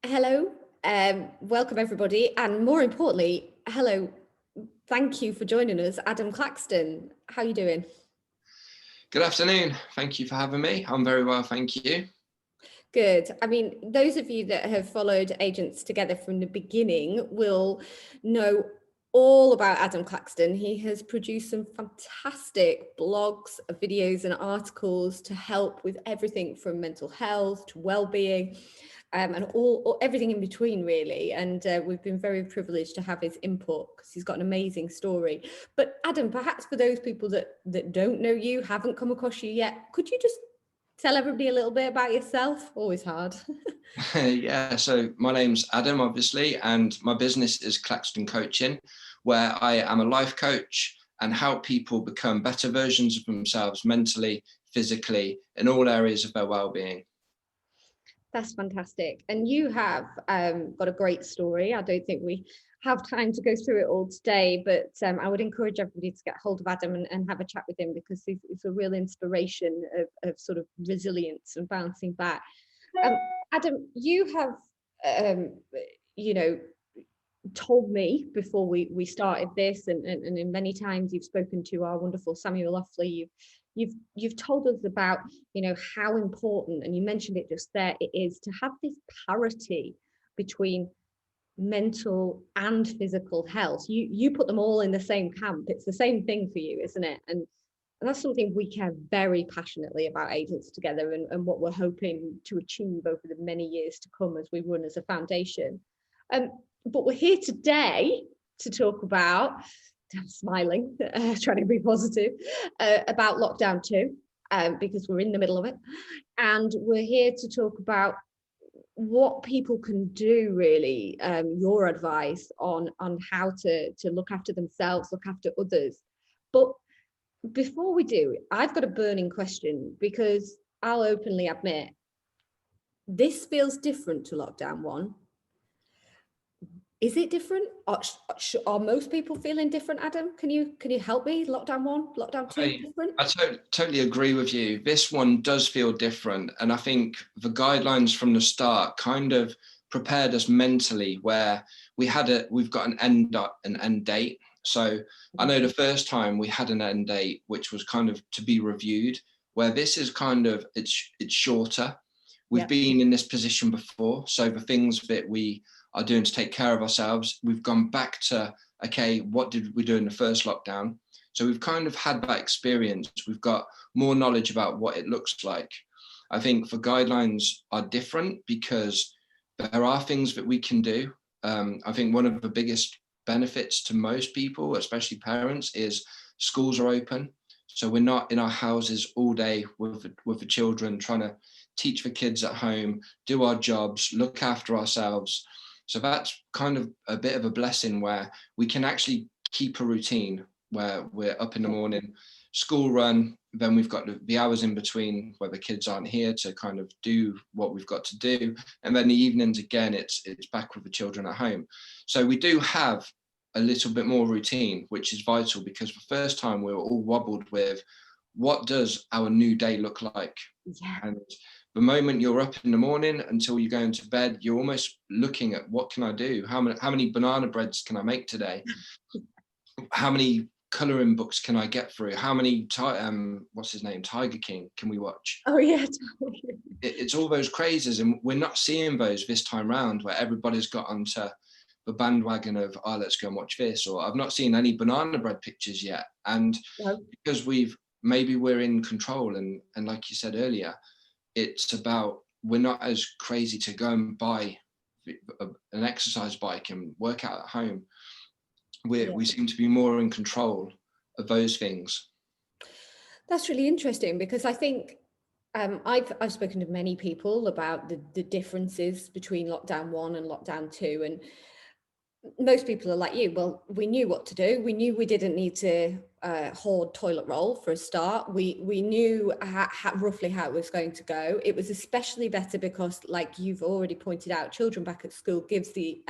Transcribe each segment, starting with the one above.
Hello, welcome everybody, and more importantly, hello, thank you for joining us, Adam Claxton. How are you doing? Good afternoon. Thank you for having me. I'm very well, thank you. Good. I mean, those of you that have followed Agents Together from the beginning will know all about Adam Claxton. He has produced some fantastic blogs, videos, and articles to help with everything from mental health to well-being. And everything in between, really. And we've been very privileged to have his input because he's got an amazing story. But Adam, perhaps for those people that don't know you, haven't come across you yet, could you just tell everybody a little bit about yourself? Always hard. Yeah, so my name's Adam, obviously, and my business is Claxton Coaching, where I am a life coach and help people become better versions of themselves mentally, physically, in all areas of their well-being. That's fantastic. And you have got a great story. I don't think we have time to go through it all today, but I would encourage everybody to get hold of Adam and have a chat with him because he's a real inspiration of sort of resilience and bouncing back. Adam, you have, you know, told me before we started this, and in many times you've spoken to our wonderful Samuel Offley, you've told us about how important, and you mentioned it just there, it is to have this parity between mental and physical health. You put them all in the same camp. It's the same thing for you, isn't it? And that's something we care very passionately about Agents Together, and what we're hoping to achieve over the many years to come as we run as a foundation. But we're here today to talk about, I'm smiling, trying to be positive, about lockdown 2, because we're in the middle of it. And we're here to talk about what people can do, really, your advice on how to look after themselves, look after others. But before we do, I've got a burning question, because I'll openly admit this feels different to lockdown 1. Is it different? Are most people feeling different, Adam? Can you help me? Lockdown 1, lockdown 2, different? I totally agree with you. This one does feel different. And I think the guidelines from the start kind of prepared us mentally, where we've got an end date. So I know the first time we had an end date, which was kind of to be reviewed, where this is kind of, it's shorter. We've been in this position before. So the things that we are doing to take care of ourselves, we've gone back to, okay, what did we do in the first lockdown? So we've kind of had that experience. We've got more knowledge about what it looks like. I think the guidelines are different because there are things that we can do. I think one of the biggest benefits to most people, especially parents, is schools are open. So we're not in our houses all day with the children, trying to teach the kids at home, do our jobs, look after ourselves. So that's kind of a bit of a blessing, where we can actually keep a routine, where we're up in the morning, school run, then we've got the hours in between where the kids aren't here to kind of do what we've got to do. And then the evenings, again, it's back with the children at home. So we do have a little bit more routine, which is vital, because the first time we were all wobbled with, what does our new day look like? Yeah. And the moment you're up in the morning until you go into bed, you're almost looking at, what can I do? How many banana breads can I make today? How many colouring books can I get through? How many what's his name, Tiger King, can we watch? Oh yeah. It's all those crazes, and we're not seeing those this time round, where everybody's got onto the bandwagon of, oh, let's go and watch this, or I've not seen any banana bread pictures yet. And because we're in control, and like you said earlier, it's about, we're not as crazy to go and buy an exercise bike and work out at home. We seem to be more in control of those things. That's really interesting, because I think I've spoken to many people about the differences between lockdown 1 and lockdown 2, and most people are like you. Well, we knew what to do. We knew we didn't need to hoard toilet roll for a start. We knew roughly how it was going to go. It was especially better because, like you've already pointed out, children back at school gives the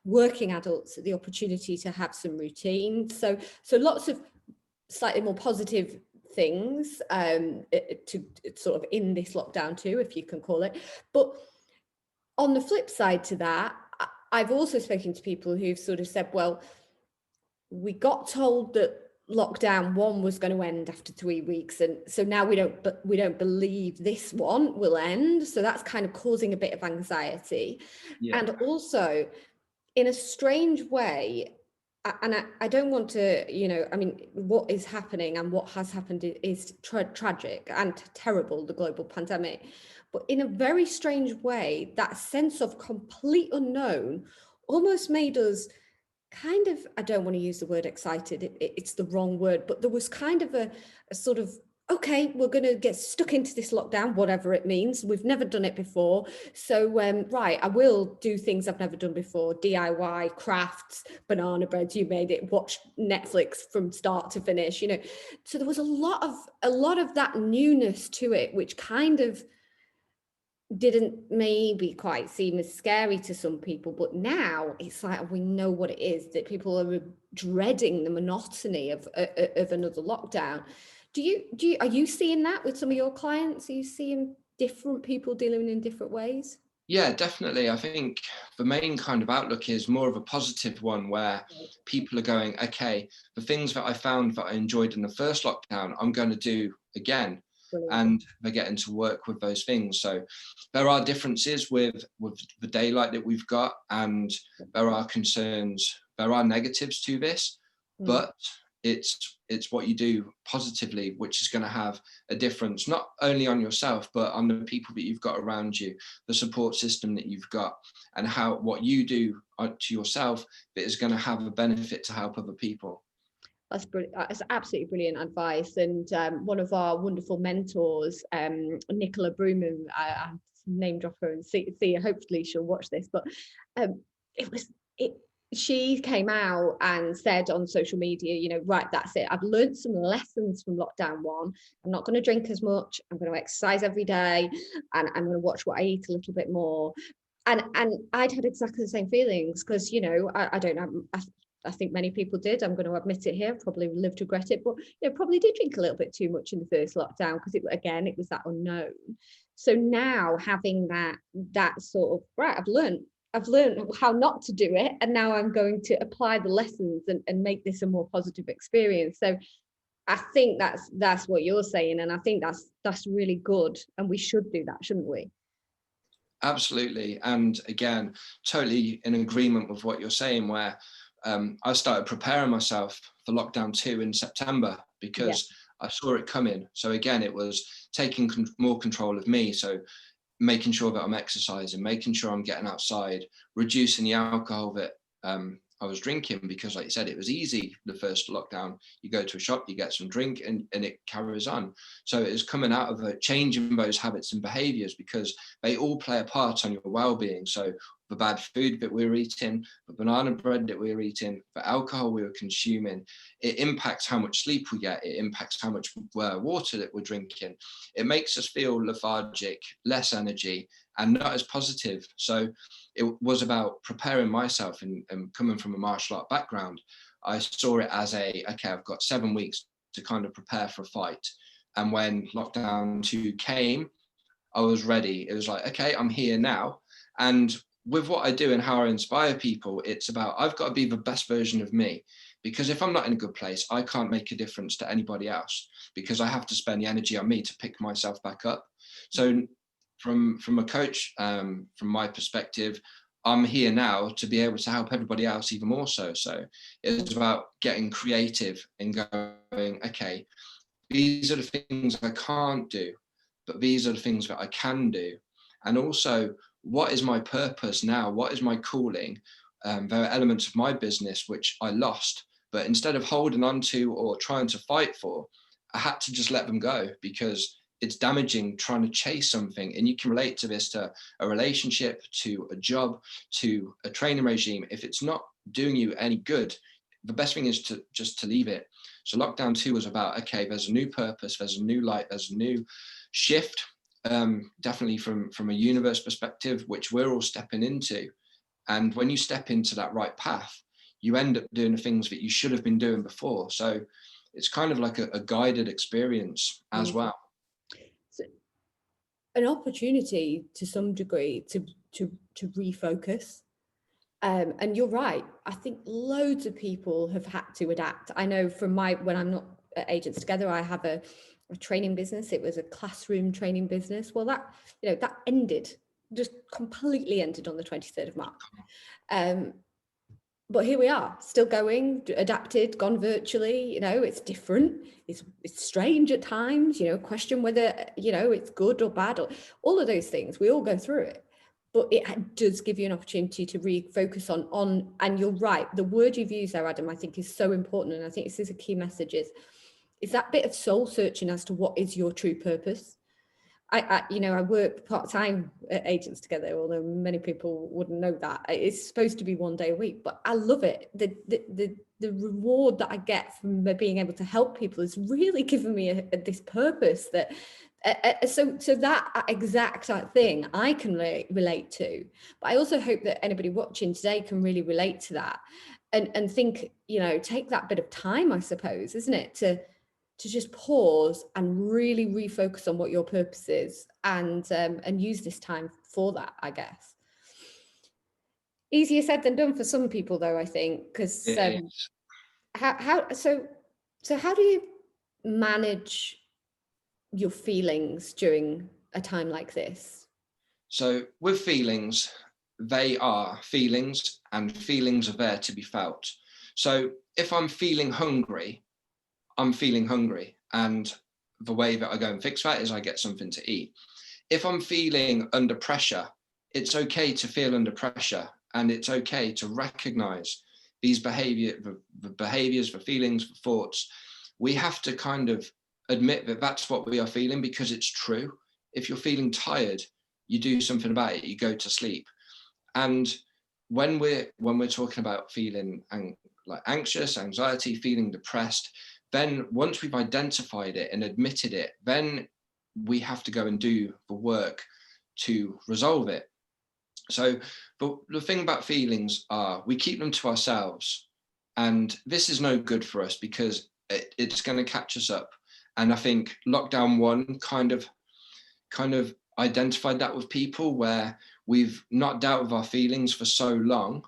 working adults the opportunity to have some routine. So lots of slightly more positive things to sort of in this lockdown 2, if you can call it. But on the flip side to that, I've also spoken to people who've sort of said, well, we got told that lockdown 1 was going to end after 3 weeks, and so now we don't believe this one will end, so that's kind of causing a bit of anxiety. And also, in a strange way, and I don't want to, I mean, what is happening and what has happened is tragic and terrible, the global pandemic, but in a very strange way, that sense of complete unknown almost made us kind of, I don't want to use the word excited, it's the wrong word, but there was kind of a sort of, okay, we're going to get stuck into this lockdown, whatever it means. We've never done it before. So, right, I will do things I've never done before, DIY, crafts, banana bread, you made it, watch Netflix from start to finish, So there was a lot of that newness to it, which kind of didn't maybe quite seem as scary to some people, but now it's like we know what it is, that people are dreading the monotony of another lockdown. Are you seeing that with some of your clients? Are you seeing different people dealing in different ways? Yeah, definitely. I think the main kind of outlook is more of a positive one, where people are going, okay, the things that I found that I enjoyed in the first lockdown, I'm going to do again. Brilliant. And they're getting to work with those things. So there are differences with the daylight that we've got, and there are concerns, there are negatives to this, but it's what you do positively, which is going to have a difference, not only on yourself, but on the people that you've got around you, the support system that you've got, and how what you do to yourself that is going to have a benefit to help other people. That's brilliant. That's absolutely brilliant advice. And one of our wonderful mentors, Nicola Bruman, I name drop her and see. Hopefully she'll watch this. But she came out and said on social media, right, that's it. I've learned some lessons from lockdown 1. I'm not going to drink as much. I'm going to exercise every day, and I'm going to watch what I eat a little bit more. And I'd had exactly the same feelings, because I don't know. I think many people did. I'm going to admit it here. Probably live to regret it, but probably did drink a little bit too much in the first lockdown, because it was that unknown. So now having that sort of, right, I've learned how not to do it, and now I'm going to apply the lessons and make this a more positive experience. So I think that's what you're saying, and I think that's really good, and we should do that, shouldn't we? Absolutely. And again, totally in agreement with what you're saying, where I started preparing myself for lockdown 2 in September, because I saw it coming. So again, it was taking more control of me. So making sure that I'm exercising, making sure I'm getting outside, reducing the alcohol that I was drinking, because like you said, it was easy the first lockdown. You go to a shop, you get some drink, and it carries on. So it's coming out of a change in those habits and behaviors, because they all play a part on your well-being. So the bad food that we were eating, the banana bread that we were eating, the alcohol we were consuming, it impacts how much sleep we get. It impacts how much water that we're drinking. It makes us feel lethargic, less energy, and not as positive. So it was about preparing myself, and coming from a martial art background, I saw it as okay, I've got 7 weeks to kind of prepare for a fight. And when lockdown 2 came, I was ready. It was like, okay, I'm here now. And with what I do and how I inspire people, it's about, I've got to be the best version of me, because if I'm not in a good place, I can't make a difference to anybody else, because I have to spend the energy on me to pick myself back up. So from a coach, from my perspective, I'm here now to be able to help everybody else even more so. So it's about getting creative and going, okay, these are the things I can't do, but these are the things that I can do. And also, what is my purpose now? What is my calling? There are elements of my business which I lost, but instead of holding on to or trying to fight for, I had to just let them go, because it's damaging trying to chase something. And you can relate to this to a relationship, to a job, to a training regime. If it's not doing you any good, the best thing is to just to leave it. So lockdown 2 was about, okay, there's a new purpose, there's a new light, there's a new shift, definitely from a universe perspective, which we're all stepping into. And when you step into that right path, you end up doing the things that you should have been doing before. So it's kind of like a guided experience as well. So an opportunity to some degree to to refocus. And you're right. I think loads of people have had to adapt. I know from when I'm not at Agents Together, I have a training business. It was a classroom training business. Well, that ended, just completely ended on the 23rd of March. But here we are, still going, adapted, gone virtually. It's different. It's strange at times. Question whether it's good or bad, or all of those things. We all go through it. But it does give you an opportunity to refocus on, and you're right, the word you've used there, Adam, I think is so important. And I think this is a key message, is that bit of soul searching as to what is your true purpose. I work part-time at Agents Together, although many people wouldn't know that. It's supposed to be 1 day a week, but I love it. The reward that I get from being able to help people has really given me this purpose that so that exact thing I can relate to. But I also hope that anybody watching today can really relate to that and think, take that bit of time, I suppose, isn't it, to just pause and really refocus on what your purpose is, and use this time for that, I guess. Easier said than done for some people, though, I think, because how do you manage your feelings during a time like this? So with feelings, they are feelings, and feelings are there to be felt. So if I'm feeling hungry, I'm feeling hungry, and the way that I go and fix that is I get something to eat. If I'm feeling under pressure, it's okay to feel under pressure, and it's okay to recognize these the behaviors, the feelings, the thoughts. We have to kind of admit that that's what we are feeling, because it's true. If you're feeling tired, you do something about it, you go to sleep. And when we're talking about feeling like anxious, anxiety, feeling depressed, then once we've identified it and admitted it, then we have to go and do the work to resolve it. So the thing about feelings are we keep them to ourselves, and this is no good for us because it's going to catch us up. And I think lockdown 1 kind of identified that with people, where we've not dealt with our feelings for so long,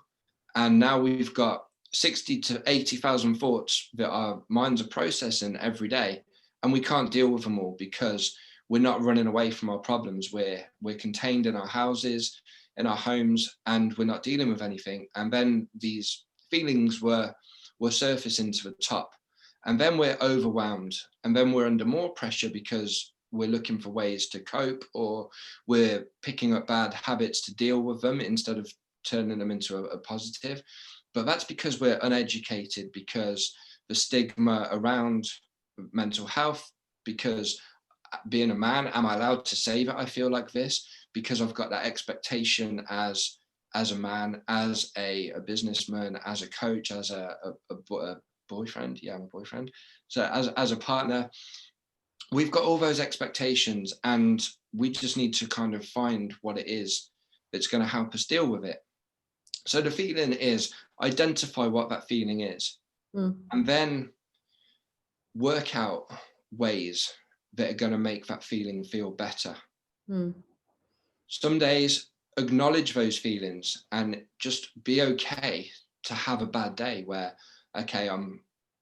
and now we've got 60 to 80,000 thoughts that our minds are processing every day, and we can't deal with them all because we're not running away from our problems. We're contained in our houses, in our homes, and we're not dealing with anything. And then these feelings were surfacing to the top, and then we're overwhelmed, and then we're under more pressure because we're looking for ways to cope, or we're picking up bad habits to deal with them instead of turning them into a positive. But that's because we're uneducated, because the stigma around mental health, because being a man, am I allowed to say that I feel like this? Because I've got that expectation as a man, as a businessman, as a coach, as a boyfriend. Yeah, I'm a boyfriend. So as a partner, we've got all those expectations, and we just need to kind of find what it is that's going to help us deal with it. So the feeling is identify what that feeling is, and then work out ways that are going to make that feeling feel better. Some days acknowledge those feelings and just be okay to have a bad day where, okay,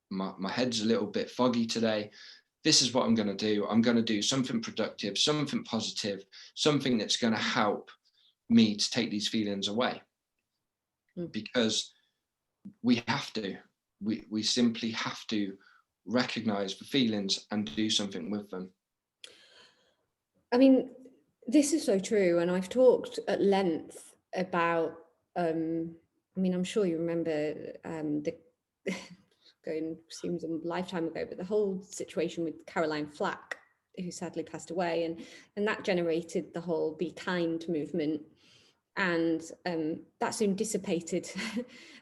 my head's a little bit foggy today. This is what I'm going to do. I'm going to do something productive, something positive, something that's going to help me to take these feelings away. Because we have to, we simply have to recognize the feelings and do something with them. I mean, this is so true. And I've talked at length about, I'm sure you remember seems a lifetime ago, but the whole situation with Caroline Flack, who sadly passed away, and that generated the whole Be Kind movement. And that soon dissipated,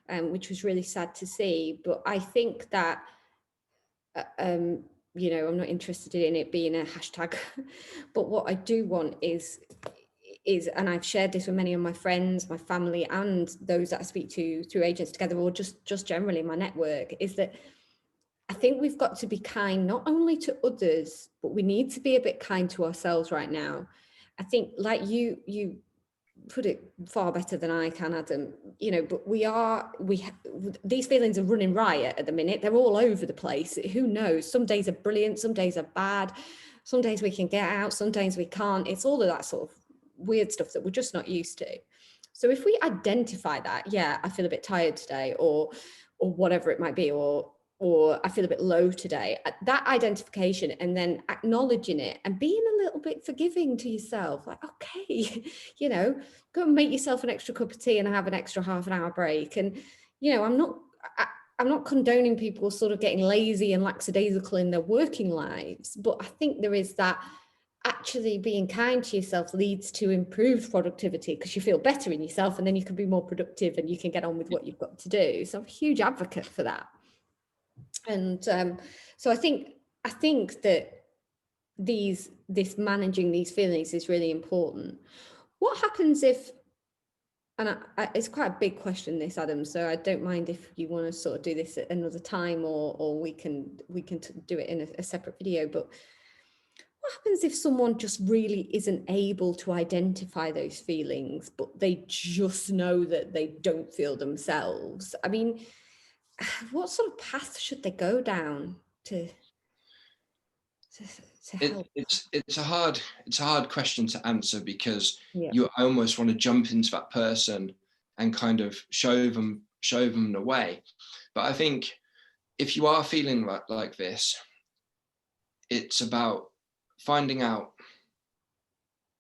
which was really sad to see. But I think that, I'm not interested in it being a hashtag, but what I do want is, and I've shared this with many of my friends, my family, and those that I speak to through Agents Together, or just generally my network, is that I think we've got to be kind, not only to others, but we need to be a bit kind to ourselves right now. I think, like you put it far better than I can, Adam. You know, but these feelings are running riot at the minute. They're all over the place. Who knows? Some days are brilliant, some days are bad, some days we can get out, some days we can't. It's all of that sort of weird stuff that we're just not used to. So if we identify that, yeah, I feel a bit tired today, or whatever it might be, or I feel a bit low today, that identification, and then acknowledging it and being a little bit forgiving to yourself, like, okay, you know, go and make yourself an extra cup of tea and have an extra half an hour break. And, you know, I'm not condoning people sort of getting lazy and lackadaisical in their working lives, but I think there is that actually being kind to yourself leads to improved productivity, because you feel better in yourself and then you can be more productive and you can get on with what you've got to do. So I'm a huge advocate for that. And so I think that this managing these feelings is really important. What happens if, and it's quite a big question, this, Adam, so I don't mind if you want to sort of do this at another time, or we can do it in a separate video, but what happens if someone just really isn't able to identify those feelings, but they just know that they don't feel themselves? I mean, what sort of path should they go down to help? It's a hard question to answer, because Yeah. you almost want to jump into that person and kind of show them the way. But I think if you are feeling like this, it's about finding out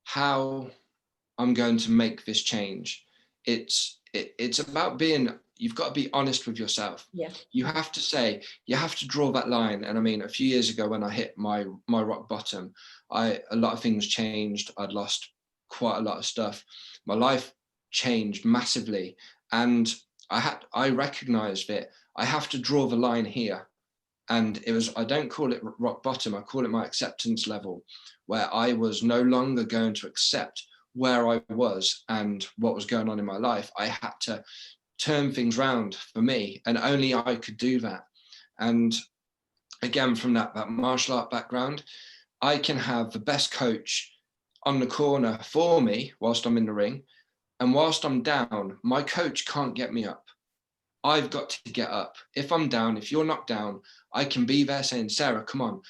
how I'm going to make this change. It's about you've got to be honest with yourself. Yeah. You have to draw that line. And I mean, a few years ago when I hit my rock bottom, a lot of things changed. I'd lost quite a lot of stuff. My life changed massively. And I recognized that I have to draw the line here. And I don't call it rock bottom, I call it my acceptance level, where I was no longer going to accept where I was and what was going on in my life. I had to turn things around for me, and only I could do that. And again, from that martial art background, I can have the best coach on the corner for me whilst I'm in the ring, and whilst I'm down, my coach can't get me up. I've got to get up. If I'm down, if you're knocked down, I can be there saying, Sarah, come on,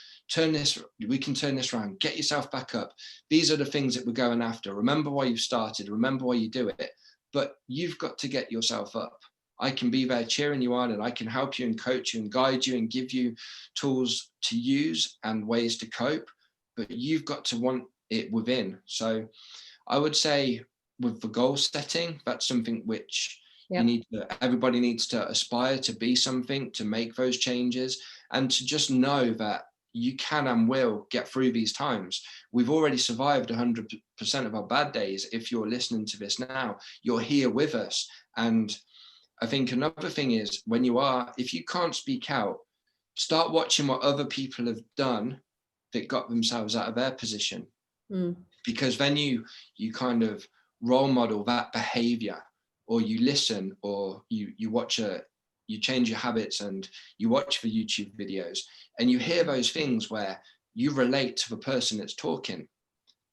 we can turn this around, get yourself back up. These are the things that we're going after. Remember why you started, remember why you do it, but you've got to get yourself up. I can be there cheering you on, and I can help you and coach you and guide you and give you tools to use and ways to cope, but you've got to want it within. So I would say with the goal setting, that's something which everybody needs to aspire to be something, to make those changes, and to just know that you can and will get through these times. We've already survived 100% of our bad days. If you're listening to this now, you're here with us. And I think another thing is, if you can't speak out, start watching what other people have done that got themselves out of their position. Because then you kind of role model that behavior, or you listen, or you change your habits and you watch the YouTube videos, and you hear those things where you relate to the person that's talking.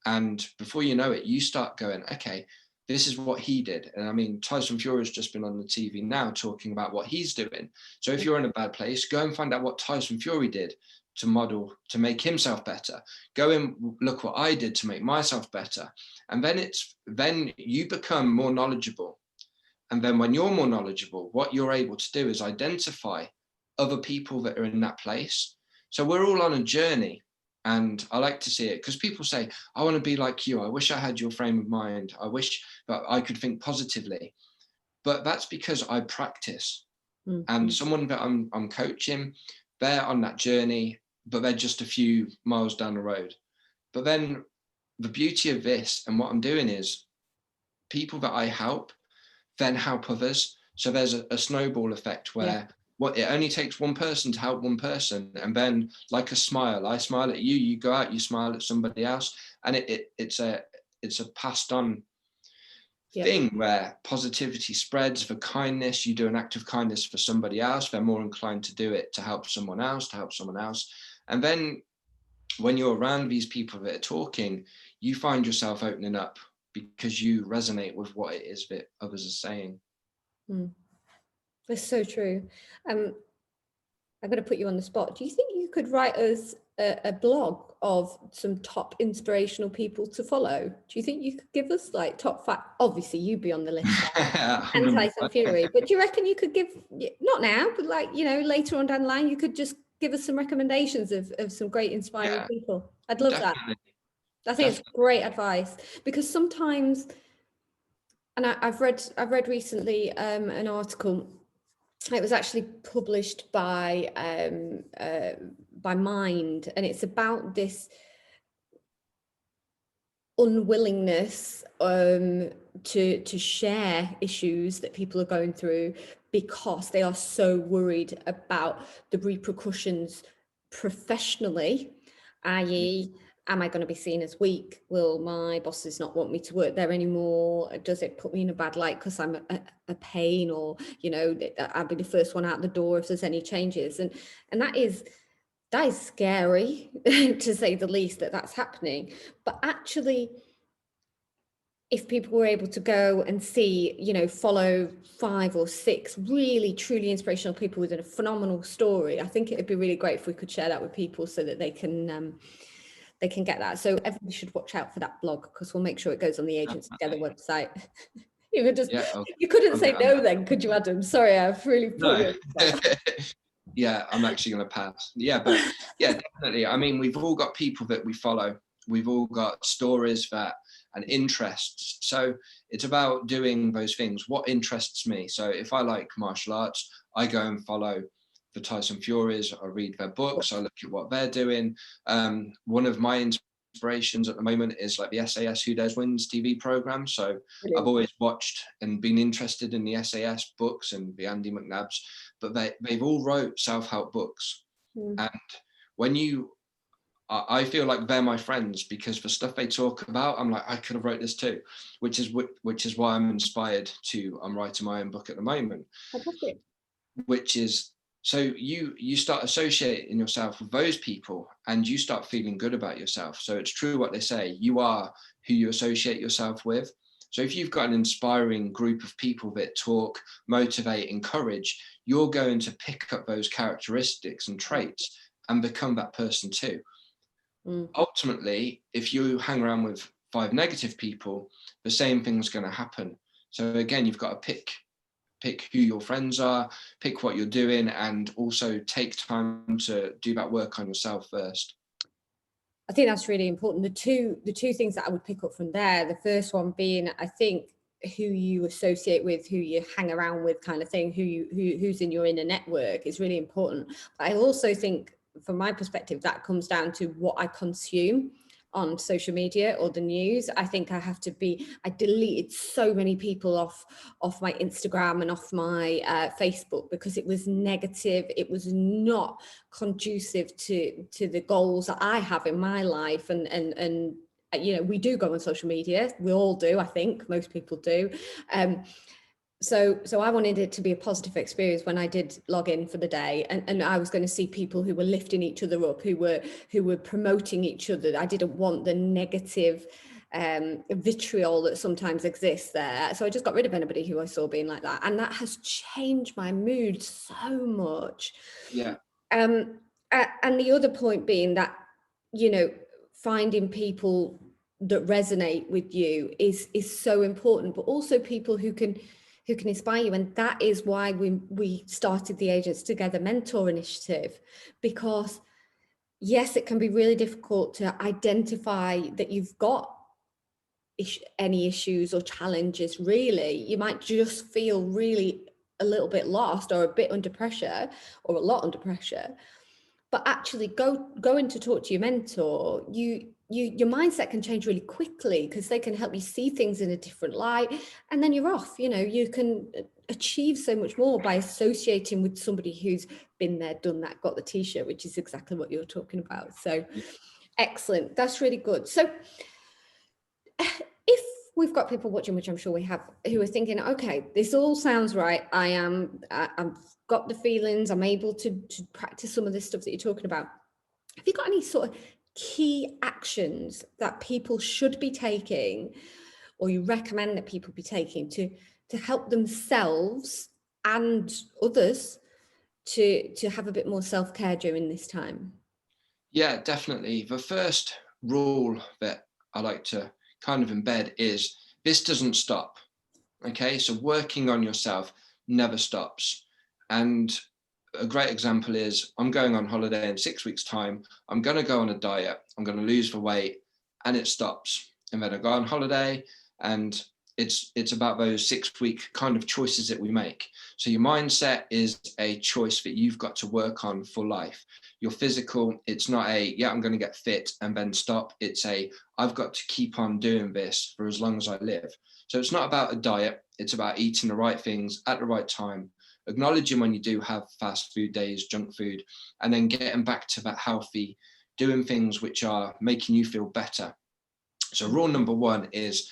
And before you know it, you start going, okay, this is what he did. And I mean, Tyson Fury has just been on the TV now talking about what he's doing. So if you're in a bad place, go and find out what Tyson Fury did to model, to make himself better. Go and look what I did to make myself better. And then you become more knowledgeable. And then when you're more knowledgeable, what you're able to do is identify other people that are in that place. So we're all on a journey. And I like to see it, because people say, I want to be like you. I wish I had your frame of mind. I wish that I could think positively. But that's because I practice. And someone that I'm coaching, they're on that journey, but they're just a few miles down the road. But then the beauty of this and what I'm doing is, people that I help then help others. So there's a snowball effect where it only takes one person to help one person. And then, like a smile, I smile at you, you go out, you smile at somebody else. And it's a passed on thing where positivity spreads. For kindness, you do an act of kindness for somebody else, they're more inclined to do it to help someone else. And then when you're around these people that are talking, you find yourself opening up because you resonate with what it is that others are saying. That's so true. I'm going to put you on the spot. Do you think you could write us a blog of some top inspirational people to follow? Do you think you could give us like top five? Obviously, you'd be on the list and Tyson Fury, but do you reckon you could give, not now, but like, you know, later on down the line, you could just give us some recommendations of some great inspiring people? I'd love Definitely. that. I think it's great advice, because sometimes, and I've read recently an article. It was actually published by Mind, and it's about this unwillingness to share issues that people are going through because they are so worried about the repercussions professionally, i.e., am I going to be seen as weak? Will my bosses not want me to work there anymore? Does it put me in a bad light because I'm a pain, or, you know, I'll be the first one out the door if there's any changes? And that is scary to say the least, that's happening. But actually, if people were able to go and see, you know, follow 5 or 6 really truly inspirational people with a phenomenal story, I think it would be really great if we could share that with people so that they can get that. So everybody should watch out for that blog, because we'll make sure it goes on the Agents Together website. You couldn't say no then, could you, Adam? Sorry, I've really put you on the spot. Yeah, I'm actually going to pass. Yeah, but yeah, definitely. I mean, we've all got people that we follow. We've all got stories and interests. So it's about doing those things. What interests me? So if I like martial arts, I go and follow the Tyson Furies. I read their books. I look at what they're doing. One of my inspirations at the moment is like the SAS Who Dares Wins TV program. So brilliant. I've always watched and been interested in the SAS books and the Andy McNabs, but they've all wrote self-help books. And when I feel like they're my friends, because the stuff they talk about, I'm like, I could have wrote this too, which is why I'm inspired I'm writing my own book at the moment. Fantastic. Which is, so you start associating yourself with those people and you start feeling good about yourself. So it's true what they say, you are who you associate yourself with. So if you've got an inspiring group of people that talk, motivate, encourage, you're going to pick up those characteristics and traits and become that person too. Ultimately, if you hang around with 5 negative people, the same thing's going to happen. So again, you've got to pick who your friends are, pick what you're doing, and also take time to do that work on yourself first. I think that's really important. The two things that I would pick up from there, the first one being, I think, who you associate with, who you hang around with, kind of thing, who's in your inner network is really important. But I also think, from my perspective, that comes down to what I consume on social media or the news. I think I deleted so many people off my Instagram and off my Facebook, because it was negative. It was not conducive to the goals that I have in my life. And you know, we do go on social media. We all do. I think most people do. So I wanted it to be a positive experience when I did log in for the day, and I was going to see people who were lifting each other up, who were promoting each other. I didn't want the negative vitriol that sometimes exists there. So I just got rid of anybody who I saw being like that, and that has changed my mood so much. Yeah. And the other point being that, you know, finding people that resonate with you is so important, but also people who can inspire you. And that is why we started the Agents Together Mentor Initiative, because yes, it can be really difficult to identify that you've got any issues or challenges. Really, you might just feel really a little bit lost, or a bit under pressure, or a lot under pressure. But actually going to talk to your mentor, your mindset can change really quickly, because they can help you see things in a different light, and then you're off. You know, you can achieve so much more by associating with somebody who's been there, done that, got the t-shirt, which is exactly what you're talking about. So excellent, that's really good. So if we've got people watching, which I'm sure we have, who are thinking, okay, this all sounds right, I've got the feelings, I'm able to practice some of this stuff that you're talking about, have you got any sort of key actions that people should be taking, or you recommend that people be taking to help themselves and others to have a bit more self-care during this time? Yeah, definitely. The first rule that I like to kind of embed is this doesn't stop. Okay, so working on yourself never stops. And a great example is I'm going on holiday in 6 weeks' time. I'm going to go on a diet. I'm going to lose the weight, and it stops. And then I go on holiday, and it's about those 6 week kind of choices that we make. So your mindset is a choice that you've got to work on for life. Your physical, it's not I'm going to get fit and then stop. It's I've got to keep on doing this for as long as I live. So it's not about a diet. It's about eating the right things at the right time, acknowledging when you do have fast food days, junk food, and then getting back to that healthy, doing things which are making you feel better. So rule number one is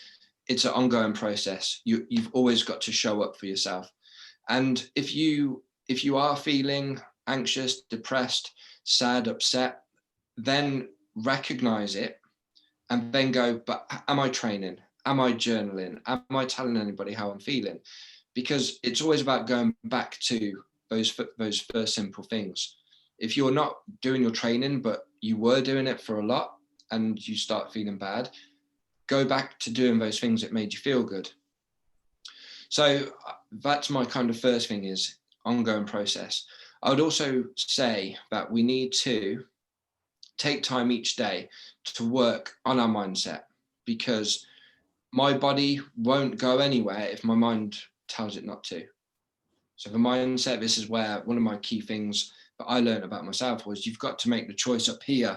it's an ongoing process. You've always got to show up for yourself. And if you are feeling anxious, depressed, sad, upset, then recognize it and then go, but am I training? Am I journaling? Am I telling anybody how I'm feeling? Because it's always about going back to those first simple things. If you're not doing your training, but you were doing it for a lot and you start feeling bad, go back to doing those things that made you feel good. So that's my kind of first thing, is ongoing process. I would also say that we need to take time each day to work on our mindset, because my body won't go anywhere if my mind tells it not to. So the mindset, this is where one of my key things that I learned about myself was you've got to make the choice up here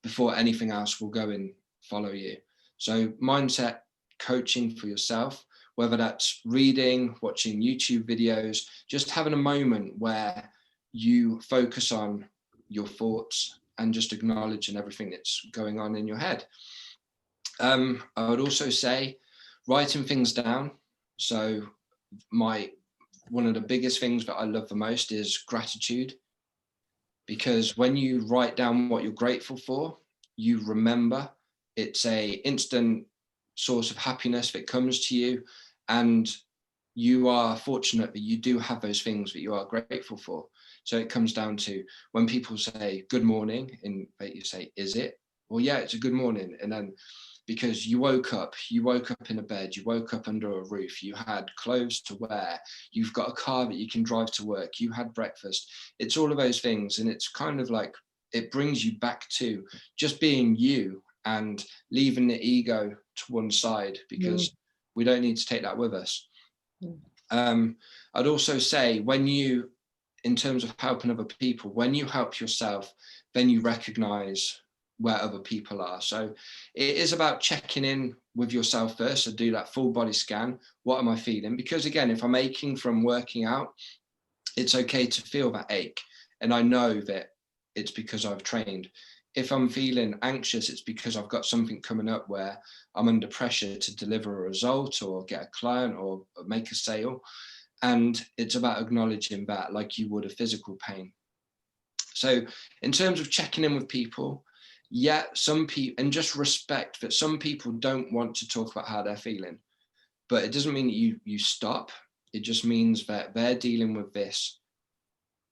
before anything else will go and follow you. So mindset coaching for yourself, whether that's reading, watching YouTube videos, just having a moment where you focus on your thoughts and just acknowledging everything that's going on in your head. I would also say writing things down. So one of the biggest things that I love the most is gratitude, because when you write down what you're grateful for, you remember. It's a instant source of happiness that comes to you, and you are fortunate that you do have those things that you are grateful for. So it comes down to when people say good morning, and you say, is it? Well, yeah, it's a good morning. And then because you woke up in a bed, you woke up under a roof, you had clothes to wear, you've got a car that you can drive to work, you had breakfast. It's all of those things. And it's kind of like, it brings you back to just being you and leaving the ego to one side, because we don't need to take that with us. I'd also say in terms of helping other people, when you help yourself, then you recognize where other people are. So it is about checking in with yourself first. So do that full body scan. What am I feeling? Because again, if I'm aching from working out, it's okay to feel that ache. And I know that it's because I've trained. If I'm feeling anxious, it's because I've got something coming up where I'm under pressure to deliver a result or get a client or make a sale. And it's about acknowledging that like you would a physical pain. So in terms of checking in with people, yeah, some people, and just respect that some people don't want to talk about how they're feeling, but it doesn't mean that you stop. It just means that they're dealing with this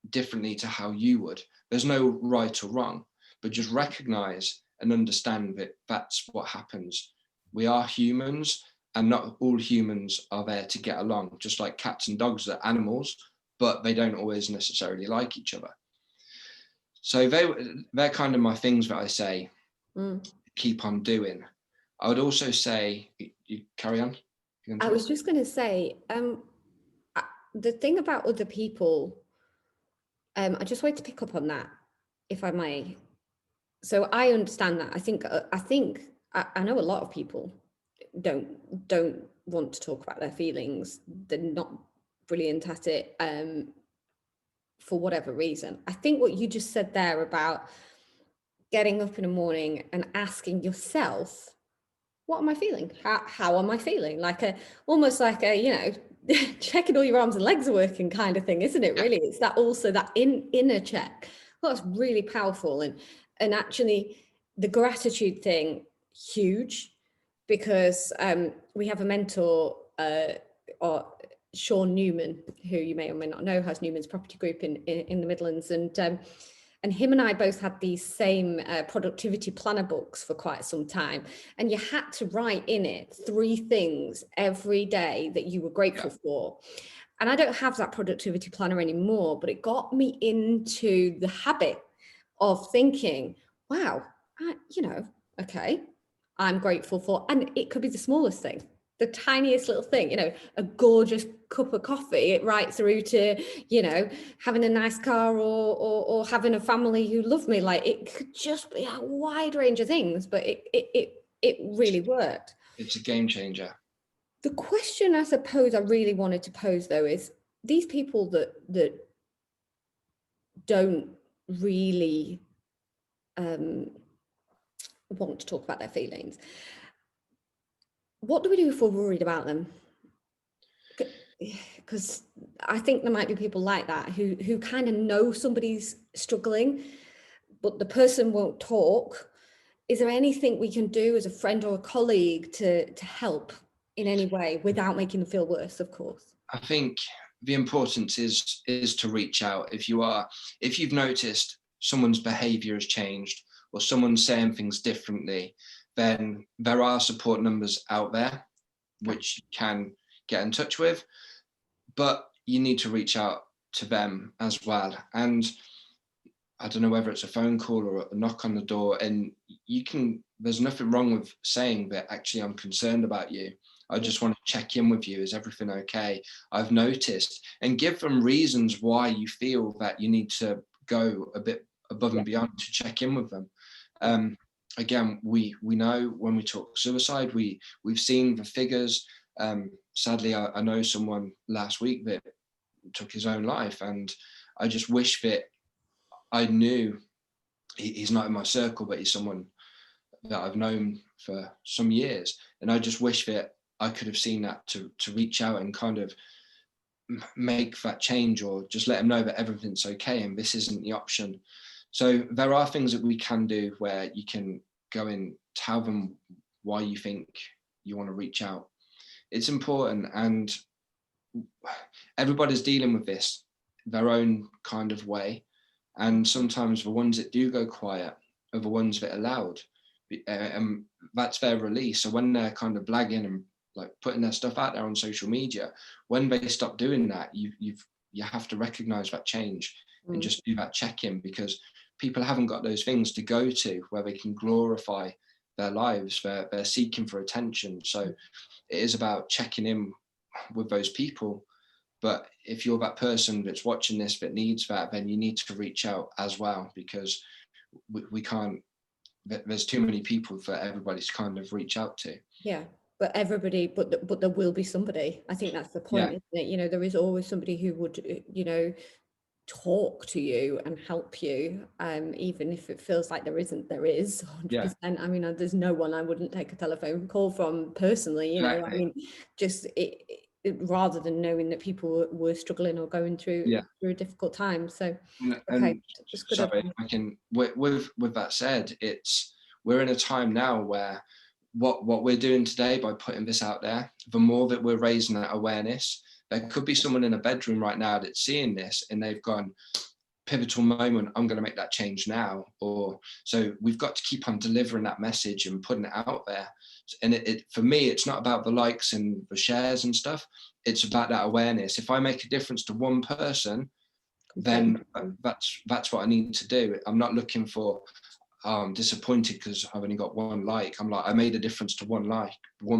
differently to how you would. There's no right or wrong, but just recognize and understand that that's what happens. We are humans, and not all humans are there to get along. Just like cats and dogs are animals, but they don't always necessarily like each other. So they're kind of my things that I say, keep on doing. I would also say, you carry on. I was just going to say, the thing about other people, I just wanted to pick up on that, if I may. So I understand that. I know a lot of people don't want to talk about their feelings. They're not brilliant at it, for whatever reason. I think what you just said there about getting up in the morning and asking yourself, what am I feeling? How am I feeling? Almost like a, checking all your arms and legs are working kind of thing, isn't it? Really, it's that also that inner check. Well, that's really powerful. And actually the gratitude thing, huge. because we have a mentor, or Sean Newman, who you may or may not know, has Newman's Property Group in the Midlands, and him and I both had these same productivity planner books for quite some time, and you had to write in it 3 things every day that you were grateful for. And I don't have that productivity planner anymore, but it got me into the habit of thinking, wow, okay, I'm grateful for, and it could be the smallest thing, the tiniest little thing, a gorgeous cup of coffee, right through to, having a nice car, or having a family who love me. Like, it could just be a wide range of things, but it really worked. It's a game changer. The question I suppose I really wanted to pose, though, is these people that don't really want to talk about their feelings, what do we do if we're worried about them? Because I think there might be people like that who kind of know somebody's struggling, but the person won't talk. Is there anything we can do as a friend or a colleague to help in any way without making them feel worse, of course? I think the importance is to reach out. If you've noticed someone's behavior has changed, or someone's saying things differently, then there are support numbers out there which you can get in touch with, but you need to reach out to them as well. And I don't know whether it's a phone call or a knock on the door, and there's nothing wrong with saying that, actually, I'm concerned about you. I just want to check in with you. Is everything okay? I've noticed, and give them reasons why you feel that you need to go a bit above and beyond to check in with them. Again, we know when we talk suicide, we've seen the figures. Sadly, I know someone last week that took his own life, and I just wish that I knew, he's not in my circle, but he's someone that I've known for some years, and I just wish that I could have seen that to reach out and kind of make that change, or just let them know that everything's okay and this isn't the option. So there are things that we can do where you can go and tell them why you think you want to reach out. It's important, and everybody's dealing with this their own kind of way. And sometimes the ones that do go quiet are the ones that are loud. That's their release. So when they're kind of blagging and like putting their stuff out there on social media, when they stop doing that, you have to recognize that change and just do that check-in, because people haven't got those things to go to where they can glorify their lives. They're seeking for attention. So it is about checking in with those people. But if you're that person that's watching this that needs that, then you need to reach out as well, because we can't, there's too many people for everybody to kind of reach out to. Yeah, but everybody, but there will be somebody. I think that's the point, isn't it? There is always somebody who would, talk to you and help you, even if it feels like there is 100%. I mean, there's no one I wouldn't take a telephone call from personally, I mean, just rather than knowing that people were struggling or going through a difficult time. So okay, sorry, I can, with that said, we're in a time now where what we're doing today by putting this out there, the more that we're raising that awareness, there could be someone in a bedroom right now that's seeing this and they've gone, pivotal moment, I'm going to make that change now. Or so we've got to keep on delivering that message and putting it out there. And it for me, it's not about the likes and the shares and stuff. It's about that awareness. If I make a difference to one person, then that's what I need to do. I'm not looking for, I'm disappointed because I've only got one like. I'm like, I made a difference to one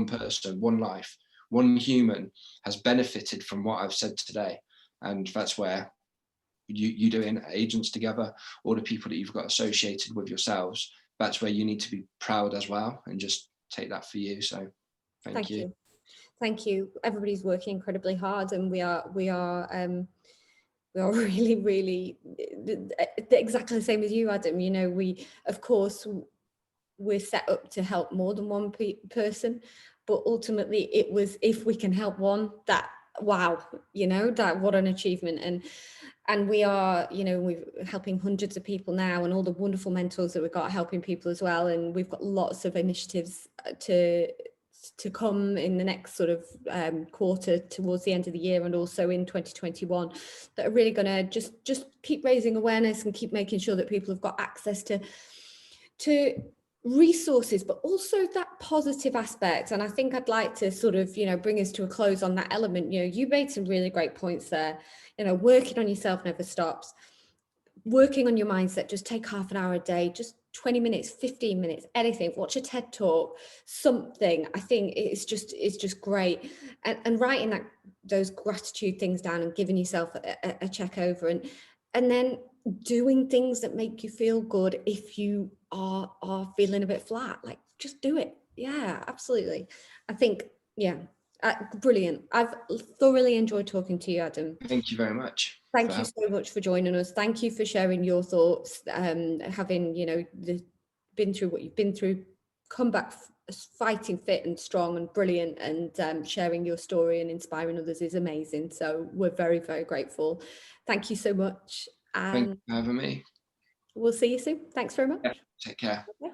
person, one life, one human has benefited from what I've said today. And that's where you doing agents together, all the people that you've got associated with yourselves, that's where you need to be proud as well, and just take that for you. So thank you. Everybody's working incredibly hard, and we are really, really exactly the same as you, Adam. We, of course, we're set up to help more than one person, but ultimately it was, if we can help one, that wow, that what an achievement. And we are, we're helping hundreds of people now, and all the wonderful mentors that we've got helping people as well. And we've got lots of initiatives to to come in the next sort of quarter towards the end of the year, and also in 2021, that are really going to just keep raising awareness and keep making sure that people have got access to resources, but also that positive aspect. And I think I'd like to sort of, bring us to a close on that element. You made some really great points there. Working on yourself never stops. Working on your mindset, just take half an hour a day, just 20 minutes, 15 minutes, anything. Watch a TED talk, something. I think it's just great. And writing those gratitude things down and giving yourself a check over, and then doing things that make you feel good if you are feeling a bit flat. Like, just do it. Yeah, absolutely. I think, brilliant. I've thoroughly enjoyed talking to you, Adam. Thank you very much. Thank you so much for joining us. Thank you for sharing your thoughts, having, been through what you've been through, come back fighting fit and strong and brilliant, and sharing your story and inspiring others is amazing. So we're very, very grateful. Thank you so much. Thank you for having me. We'll see you soon. Thanks very much. Yeah, take care. Okay.